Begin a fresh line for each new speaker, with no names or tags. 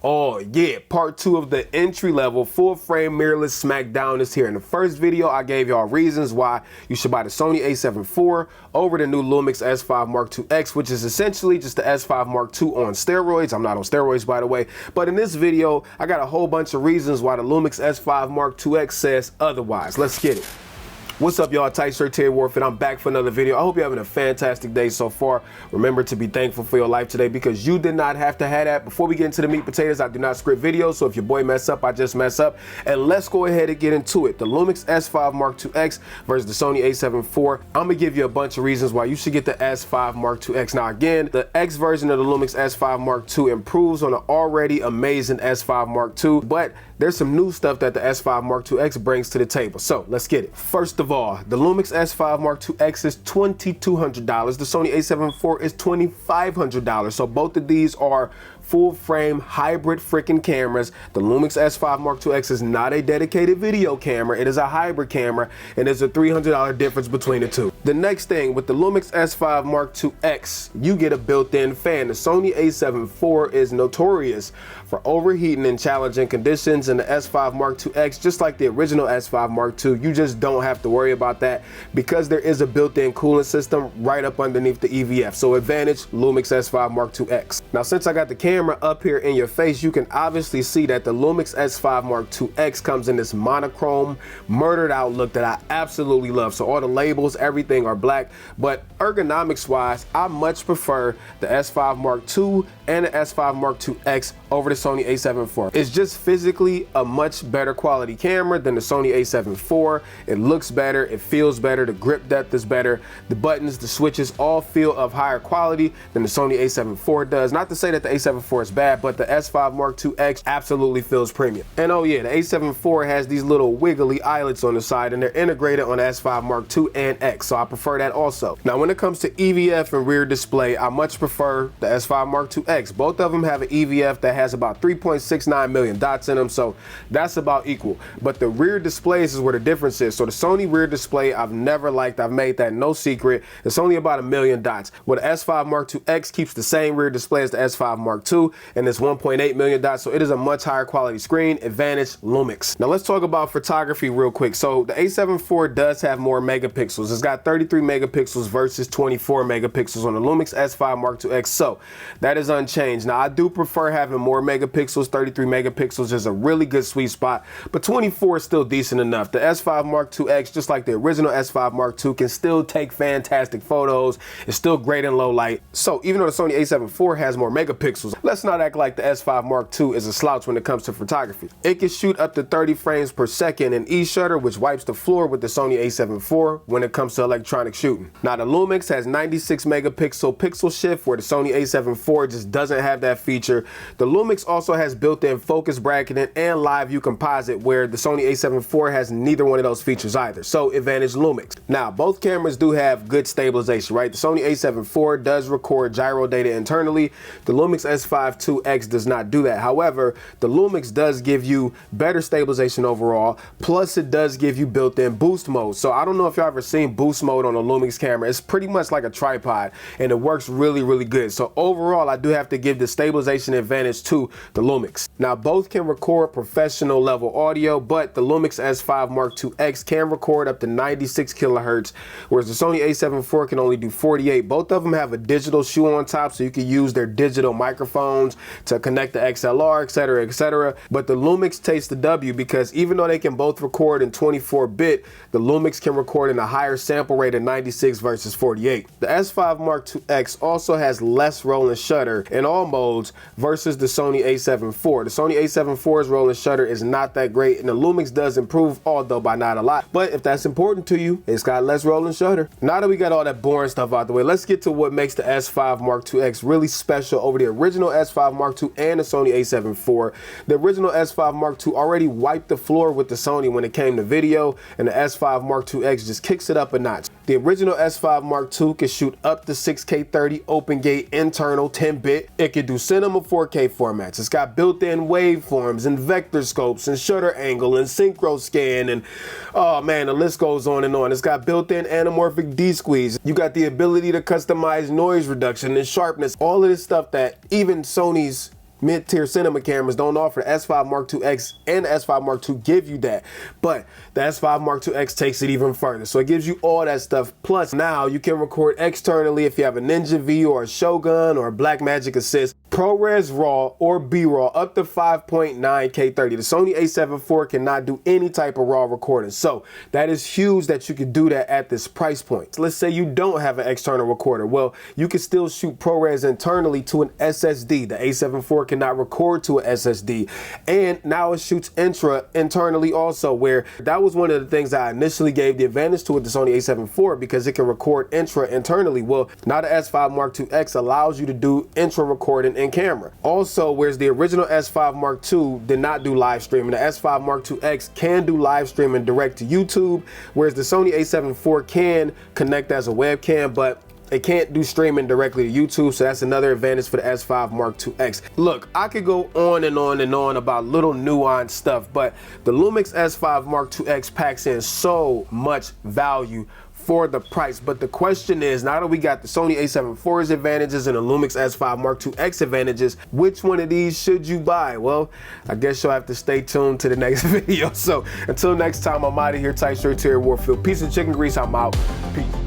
Oh yeah, part 2 of the entry-level full-frame mirrorless smackdown is here. In the first video, I gave y'all reasons why you should buy the Sony A7 IV over the new Lumix S5IIX, which is essentially just the S5 Mark II on steroids. I'm not on steroids, by the way. But in this video, I got a whole bunch of reasons why the Lumix S5 Mark IIX says otherwise. Let's get it. What's up, y'all? Tight Shirt Terry Warford. I'm back for another video. I hope you're having a fantastic day so far. Remember to be thankful for your life today because you did not have to have that. Before we get into the meat potatoes, I do not script videos, so if your boy mess up, I just mess up. And let's go ahead and get into it. The Lumix S5 Mark IIX versus the Sony A7 IV. I'm gonna give you a bunch of reasons why you should get the S5 Mark IIX. Now again, the X version of the Lumix S5 Mark II improves on an already amazing S5 Mark II, but there's some new stuff that the S5 Mark IIX brings to the table. So let's get it. First of all, the Lumix S5 Mark IIX is $2,200. The Sony A7 IV is $2,500. So both of these are full frame hybrid freaking cameras. The Lumix S5 Mark IIX is not a dedicated video camera. It is a hybrid camera, and there's a $300 difference between the two. The next thing, with the Lumix S5 Mark IIX, you get a built-in fan. The Sony A7 IV is notorious for overheating in challenging conditions, and the S5 Mark IIX, just like the original S5 Mark II, you just don't have to worry about that because there is a built-in cooling system right up underneath the EVF. So advantage Lumix S5 Mark IIX. Now, since I got the camera up here in your face, you can obviously see that the Lumix S5 Mark IIX comes in this monochrome, murdered out look that I absolutely love. So all the labels, everything are black, but ergonomics wise, I much prefer the S5 Mark II and the S5 Mark IIX over the Sony A7 IV. It's just physically a much better quality camera than the Sony A7 IV. It looks better, it feels better, the grip depth is better, the buttons, the switches all feel of higher quality than the Sony A7 IV does. Not to say that the A7 IV is bad, but the S5 Mark IIX absolutely feels premium. And oh yeah, the A7 IV has these little wiggly eyelets on the side, and they're integrated on the S5 Mark II and X, so I prefer that also. Now when it comes to EVF and rear display, I much prefer the S5 Mark IIX. Both of them have an EVF that has about 3.69 million dots in them, so that's about equal. But the rear displays is where the difference is. So the Sony rear display I've never liked. I've made that no secret. It's only about 1 million dots. Well, the S5 Mark IIX keeps the same rear display as the S5 Mark II, and it's 1.8 million dots, so it is a much higher quality screen. Advantage Lumix. Now let's talk about photography real quick. So the A7 IV does have more megapixels. It's got 33 megapixels versus 24 megapixels on the Lumix S5 Mark IIX, so that is unchanged. Now I do prefer having more megapixels. 33 megapixels is a really good sweet spot, but 24 is still decent enough. The S5 Mark IIX, just like the original S5 Mark II, can still take fantastic photos. It's still great in low light. So even though the Sony A7 IV has more megapixels, let's not act like the S5 Mark II is a slouch when it comes to photography. It can shoot up to 30 frames per second in E-shutter, which wipes the floor with the Sony A7 IV when it comes to electronic shooting. Now the Lumix has 96 megapixel pixel shift, where the Sony A7 IV just doesn't have that feature. The Lumix also has built-in focus bracketing and live view composite, where the Sony A7 IV has neither one of those features either. So advantage Lumix. Now both cameras do have good stabilization, right? The Sony A7 IV does record gyro data internally. The Lumix S5IIX does not do that. However, the Lumix does give you better stabilization overall, plus it does give you built-in boost mode. So I don't know if y'all ever seen boost mode on a Lumix camera. It's pretty much like a tripod, and it works really, really good. So overall, I do have to give the stabilization advantage to the Lumix. Now both can record professional level audio, but the Lumix S5 Mark IIX can record up to 96 kilohertz, whereas the Sony A7 IV can only do 48. Both of them have a digital shoe on top, so you can use their digital microphones to connect the XLR, etc., etc. But the Lumix takes the W because even though they can both record in 24-bit, the Lumix can record in a higher sample rate of 96 versus 48. The S5 Mark IIX also has less roll and shutter in all modes versus the Sony A7 IV. The Sony A7 IV's roll and shutter is not that great, and the Lumix does improve, although by not a lot. But if that's important to you, it's got less roll and shutter. Now that we got all that boring stuff out the way, let's get to what makes the S5 Mark IIX really special over the original S5 Mark II and the Sony A7 IV. The original S5 Mark II already wiped the floor with the Sony when it came to video, and the S5 Mark IIX just kicks it up a notch. The original S5 Mark II can shoot up to 6K30 open gate internal 10-bit. It can do cinema 4K formats. It's got built-in waveforms and vector scopes and shutter angle and synchro scan, and oh man, the list goes on and on. It's got built-in anamorphic D-squeeze. You got the ability to customize noise reduction and sharpness, all of this stuff that even Sony's mid-tier cinema cameras don't offer. The S5 Mark IIX and the S5 Mark II give you that, but the S5 Mark IIX takes it even further. So it gives you all that stuff. Plus now you can record externally if you have a Ninja V or a Shogun or a Blackmagic Assist, ProRes RAW or B-RAW up to 5.9K30. The Sony A7IV cannot do any type of RAW recording. So that is huge that you could do that at this price point. So let's say you don't have an external recorder. Well, you can still shoot ProRes internally to an SSD. The A7IV cannot record to an SSD. And now it shoots intra internally also, where that was one of the things I initially gave the advantage to with the Sony A7IV, because it can record intra internally. Well, now the S5 Mark IIX allows you to do intra recording in camera. Also, whereas the original S5 Mark II did not do live streaming, the S5 Mark IIX can do live streaming direct to YouTube, whereas the Sony A7IV can connect as a webcam, but it can't do streaming directly to YouTube, so that's another advantage for the S5 Mark IIX. Look, I could go on and on and on about little nuanced stuff, but the Lumix S5 Mark IIX packs in so much value for the price. But the question is, now that we got the Sony A7IV's advantages and the Lumix S5 Mark IIX advantages, which one of these should you buy? Well, I guess you'll have to stay tuned to the next video. So until next time, I'm out of here, Tight Shirt Terry Warfield. Peace and chicken grease, I'm out. Peace.